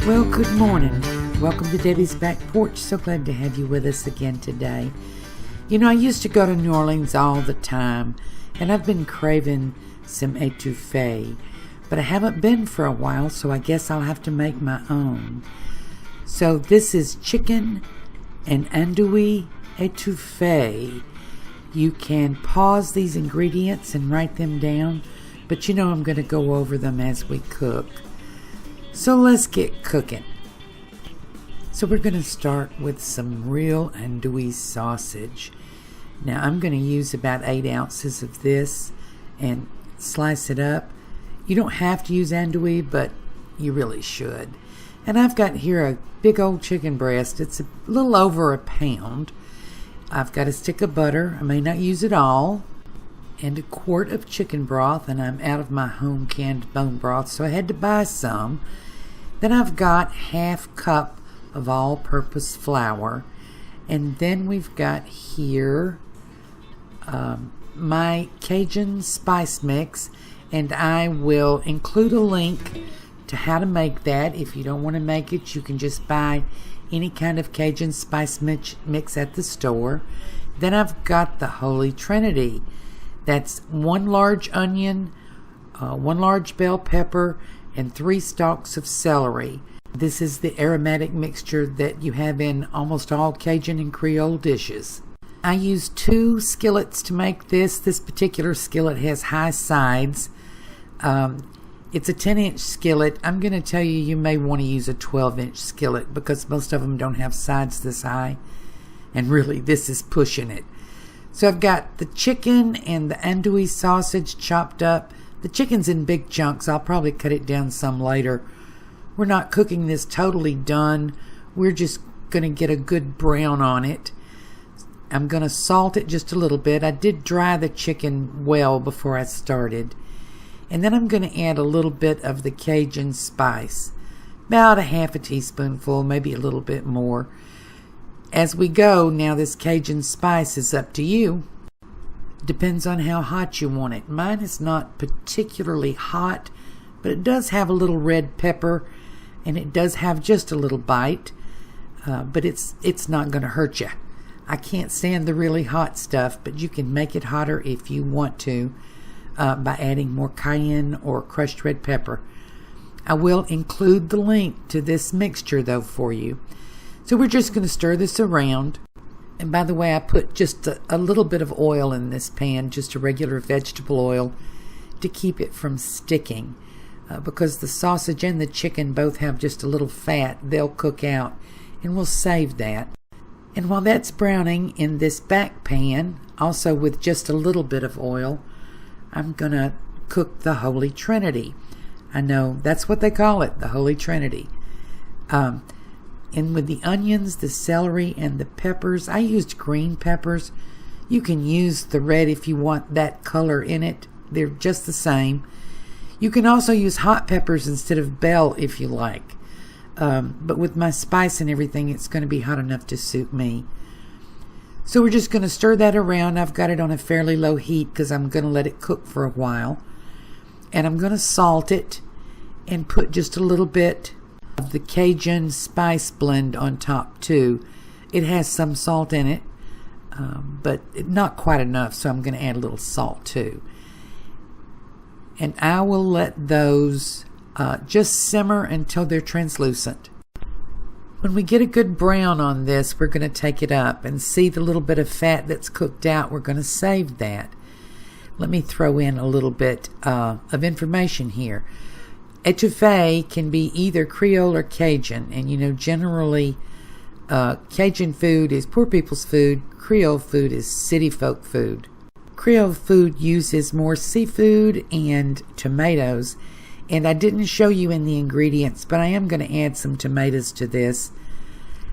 Well, good morning. Welcome to Debbie's Back Porch. So glad to have you with us again today. You know, I used to go to New Orleans all the time, and I've been craving some etouffee, but I haven't been for a while, so I guess I'll have to make my own. So this is chicken and andouille etouffee. You can pause these ingredients and write them down, but you know I'm going to go over them as we cook. So let's get cooking. So we're going to start with some real andouille sausage. Now I'm going to use about 8 ounces of this and slice it up. You don't have to use andouille, but you really should. And I've got here a big old chicken breast. It's a little over a pound. I've got a stick of butter. I may not use it all. And a quart of chicken broth, and I'm out of my home canned bone broth, so I had to buy some. Then I've got half cup of all-purpose flour, and then we've got here my Cajun Spice mix, and I will include a link to how to make that. If you don't want to make it, you can just buy any kind of Cajun Spice mix at the store. Then I've got the Holy Trinity. That's 1 large onion, 1 large bell pepper, and 3 stalks of celery. This is the aromatic mixture that you have in almost all Cajun and Creole dishes. I used 2 skillets to make this. This particular skillet has high sides. It's a 10-inch skillet. I'm going to tell you, you may want to use a 12-inch skillet because most of them don't have sides this high. And really, this is pushing it. So I've got the chicken and the andouille sausage chopped up. The chicken's in big chunks. I'll probably cut it down some later. We're not cooking this totally done. We're just going to get a good brown on it. I'm going to salt it just a little bit. I did dry the chicken well before I started. And then I'm going to add a little bit of the Cajun Spice. About a half a teaspoonful, maybe a little bit more. As we go, now this Cajun Spice is up to you. Depends on how hot you want it. Mine is not particularly hot, but it does have a little red pepper, and it does have just a little bite, but it's not going to hurt you. I can't stand the really hot stuff, but you can make it hotter if you want to by adding more cayenne or crushed red pepper. I will include the link to this mixture, though, for you. So we're just going to stir this around. And by the way, I put just a little bit of oil in this pan, just a regular vegetable oil, to keep it from sticking. Because the sausage and the chicken both have just a little fat, they'll cook out, and we'll save that. And while that's browning in this back pan, also with just a little bit of oil, I'm going to cook the Holy Trinity. I know, that's what they call it, the Holy Trinity. And with the onions, the celery, and the peppers, I used green peppers. You can use the red if you want that color in it. They're just the same. You can also use hot peppers instead of bell if you like. But with my spice and everything, it's going to be hot enough to suit me. So we're just going to stir that around. I've got it on a fairly low heat because I'm going to let it cook for a while. And I'm going to salt it and put just a little bit of the Cajun Spice blend on top too. It has some salt in it, but not quite enough, so I'm going to add a little salt too. And I will let those just simmer until they're translucent. When we get a good brown on this, we're going to take it up and see the little bit of fat that's cooked out. We're going to save that. Let me throw in a little bit of information here. Etouffee can be either Creole or Cajun, and you know, generally Cajun food is poor people's food, Creole food is city folk food. Creole food uses more seafood and tomatoes, and I didn't show you in the ingredients, but I am going to add some tomatoes to this.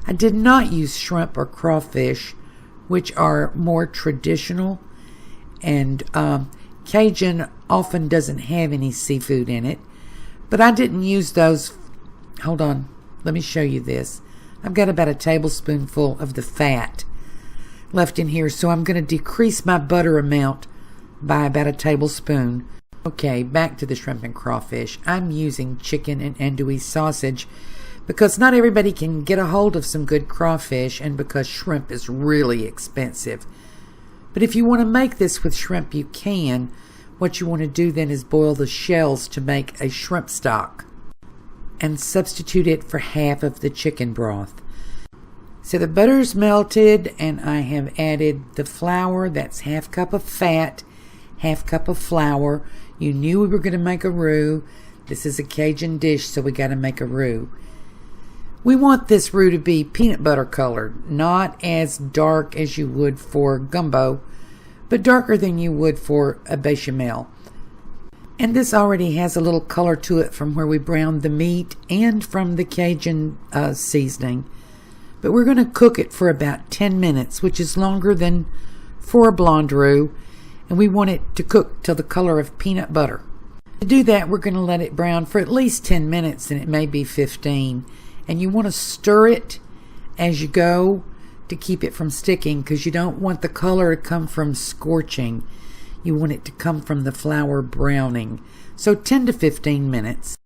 I did not use shrimp or crawfish, which are more traditional, and Cajun often doesn't have any seafood in it. But I didn't use those. Hold on, let me show you this. I've got about a tablespoonful of the fat left in here, so I'm going to decrease my butter amount by about a tablespoon. Okay, back to the shrimp and crawfish. I'm using chicken and andouille sausage because not everybody can get a hold of some good crawfish, and because shrimp is really expensive. But if you want to make this with shrimp, you can. What you want to do then is boil the shells to make a shrimp stock and substitute it for half of the chicken broth. So the butter's melted, and I have added the flour. That's half cup of fat, half cup of flour. You knew we were going to make a roux. This is a Cajun dish, so we got to make a roux. We want this roux to be peanut butter colored, not as dark as you would for gumbo, but darker than you would for a bechamel. And this already has a little color to it from where we browned the meat and from the Cajun seasoning. But we're going to cook it for about 10 minutes, which is longer than for a blonde roux. And we want it to cook till the color of peanut butter. To do that, we're going to let it brown for at least 10 minutes, and it may be 15. And you want to stir it as you go to keep it from sticking, because you don't want the color to come from scorching. You want it to come from the flour browning. So 10 to 15 minutes.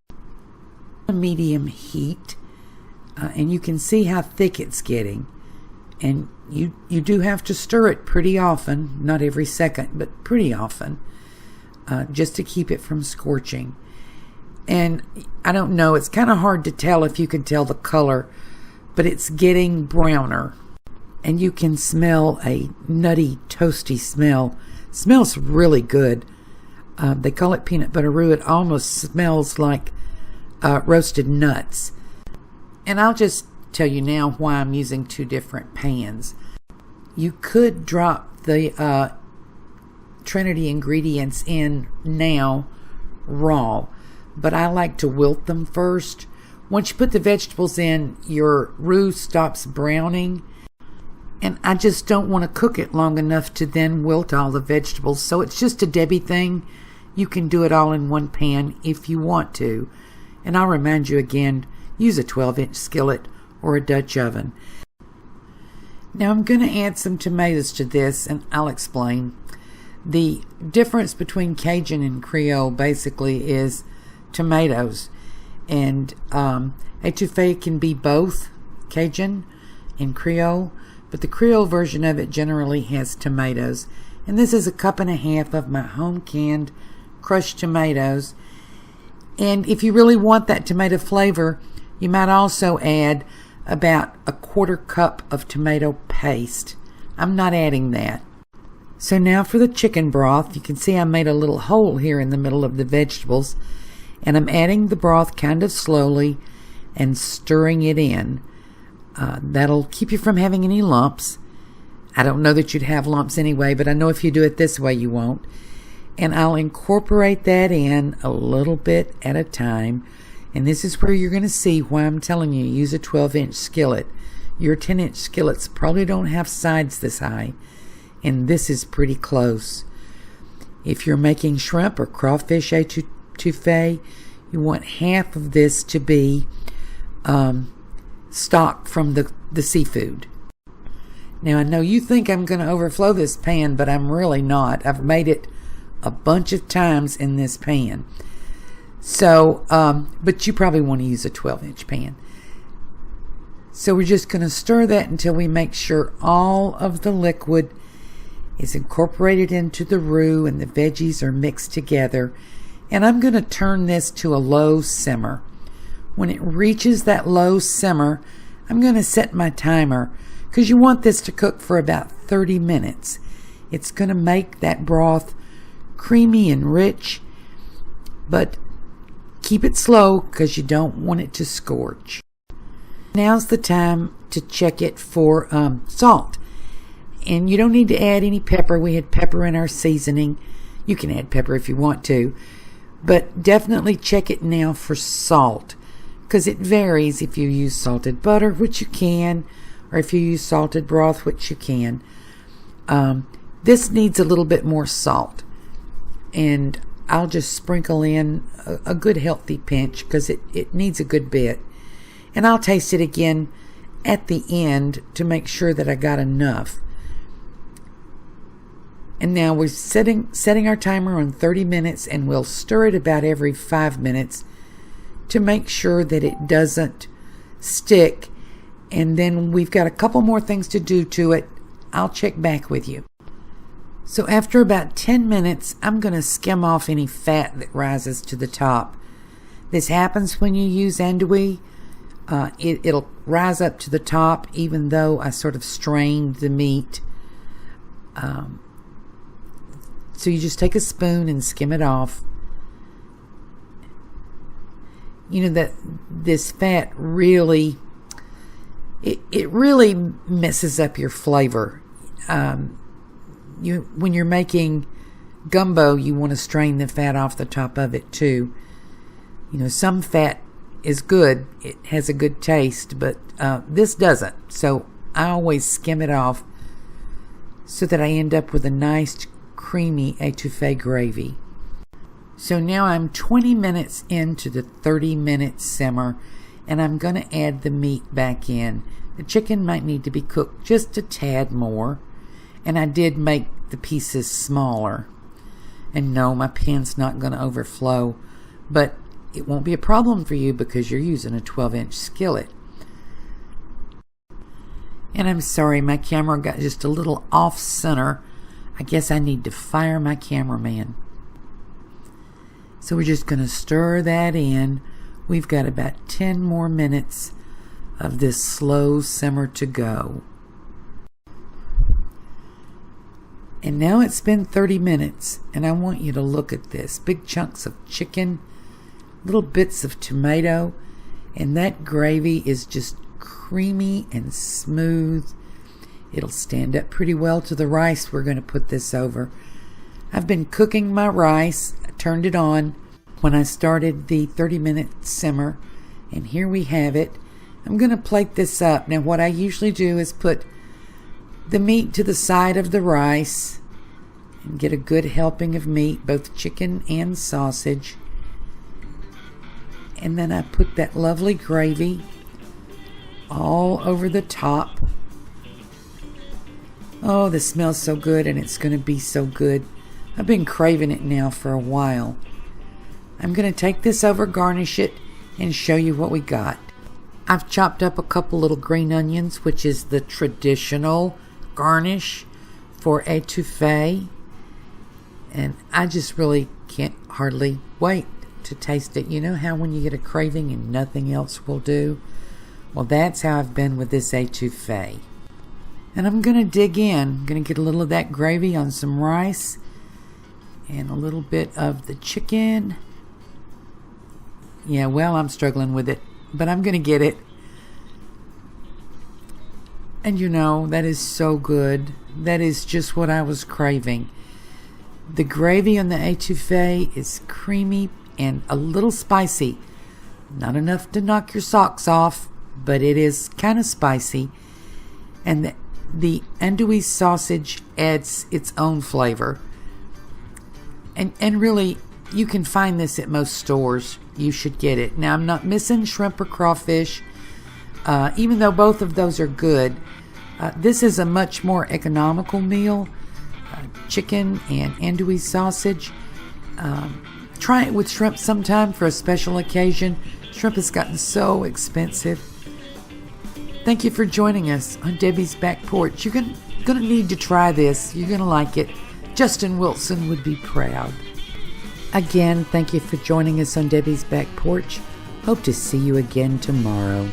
A medium heat. And you can see how thick it's getting. And you do have to stir it pretty often. Not every second, but pretty often. Just to keep it from scorching. And I don't know, it's kind of hard to tell if you can tell the color, but it's getting browner. And you can smell a nutty, toasty smell. It smells really good. They call it peanut butter roux. It almost smells like roasted nuts. And I'll just tell you now why I'm using two different pans. You could drop the Trinity ingredients in now raw, but I like to wilt them first. Once you put the vegetables in, your roux stops browning, and I just don't want to cook it long enough to then wilt all the vegetables. So it's just a Debbie thing. You can do it all in one pan if you want to. And I'll remind you again, use a 12-inch skillet or a Dutch oven. Now I'm going to add some tomatoes to this, and I'll explain. The difference between Cajun and Creole basically is tomatoes. And etouffee can be both Cajun and Creole, but the Creole version of it generally has tomatoes. And this is 1.5 cups of my home canned crushed tomatoes. And if you really want that tomato flavor, you might also add about 1/4 cup of tomato paste. I'm not adding that. So now for the chicken broth, you can see I made a little hole here in the middle of the vegetables, and I'm adding the broth kind of slowly and stirring it in. That'll keep you from having any lumps. I don't know that you'd have lumps anyway, but I know if you do it this way you won't. And I'll incorporate that in a little bit at a time. And this is where you're going to see why I'm telling you use a 12-inch skillet. Your 10-inch skillets probably don't have sides this high, and this is pretty close. If you're making shrimp or crawfish etouffee, you want half of this to be stock from the seafood. Now I know you think I'm going to overflow this pan, but I'm really not. I've made it a bunch of times in this pan. So, but you probably want to use a 12-inch pan. So we're just going to stir that until we make sure all of the liquid is incorporated into the roux and the veggies are mixed together. And I'm going to turn this to a low simmer. When it reaches that low simmer, I'm going to set my timer, because you want this to cook for about 30 minutes. It's going to make that broth creamy and rich, but keep it slow because you don't want it to scorch. Now's the time to check it for salt. And you don't need to add any pepper. We had pepper in our seasoning. You can add pepper if you want to, but definitely check it now for salt, because it varies if you use salted butter, which you can, or if you use salted broth, which you can. This needs a little bit more salt, and I'll just sprinkle in a good healthy pinch because it needs a good bit. And I'll taste it again at the end to make sure that I got enough. And now we're setting our timer on 30 minutes, and we'll stir it about every 5 minutes to make sure that it doesn't stick, and then we've got a couple more things to do to it. I'll check back with you. So after about 10 minutes, I'm going to skim off any fat that rises to the top. This happens when you use andouille. It'll rise up to the top even though I sort of strained the meat. So you just take a spoon and skim it off. You know that this fat really, it really messes up your flavor. When you're making gumbo, you want to strain the fat off the top of it too. You know, some fat is good. It has a good taste, but this doesn't. So I always skim it off so that I end up with a nice creamy etouffee gravy. So now I'm 20 minutes into the 30-minute simmer, and I'm going to add the meat back in. The chicken might need to be cooked just a tad more, and I did make the pieces smaller. And no, my pan's not going to overflow, but it won't be a problem for you because you're using a 12-inch skillet. And I'm sorry, my camera got just a little off center. I guess I need to fire my cameraman. So we're just going to stir that in. We've got about 10 more minutes of this slow simmer to go. And now it's been 30 minutes, and I want you to look at this. Big chunks of chicken, little bits of tomato, and that gravy is just creamy and smooth. It'll stand up pretty well to the rice we're going to put this over. I've been cooking my rice. I turned it on when I started the 30-minute simmer, and here we have it. I'm going to plate this up. Now what I usually do is put the meat to the side of the rice and get a good helping of meat, both chicken and sausage. And then I put that lovely gravy all over the top. Oh, this smells so good, and it's going to be so good. I've been craving it now for a while. I'm going to take this over, garnish it, and show you what we got. I've chopped up a couple little green onions, which is the traditional garnish for etouffee. And I just really can't hardly wait to taste it. You know how when you get a craving and nothing else will do? Well, that's how I've been with this etouffee. And I'm going to dig in. I'm going to get a little of that gravy on some rice and a little bit of the chicken. Yeah, well, I'm struggling with it, but I'm going to get it. And you know, that is so good. That is just what I was craving. The gravy on the etouffee is creamy and a little spicy. Not enough to knock your socks off, but it is kind of spicy. And the andouille sausage adds its own flavor. And really, you can find this at most stores. You should get it. Now, I'm not missing shrimp or crawfish, even though both of those are good. This is a much more economical meal. Chicken and andouille sausage. Try it with shrimp sometime for a special occasion. Shrimp has gotten so expensive. Thank you for joining us on Debbie's Back Porch. You're going to need to try this. You're going to like it. Justin Wilson would be proud. Again, thank you for joining us on Debbie's Back Porch. Hope to see you again tomorrow.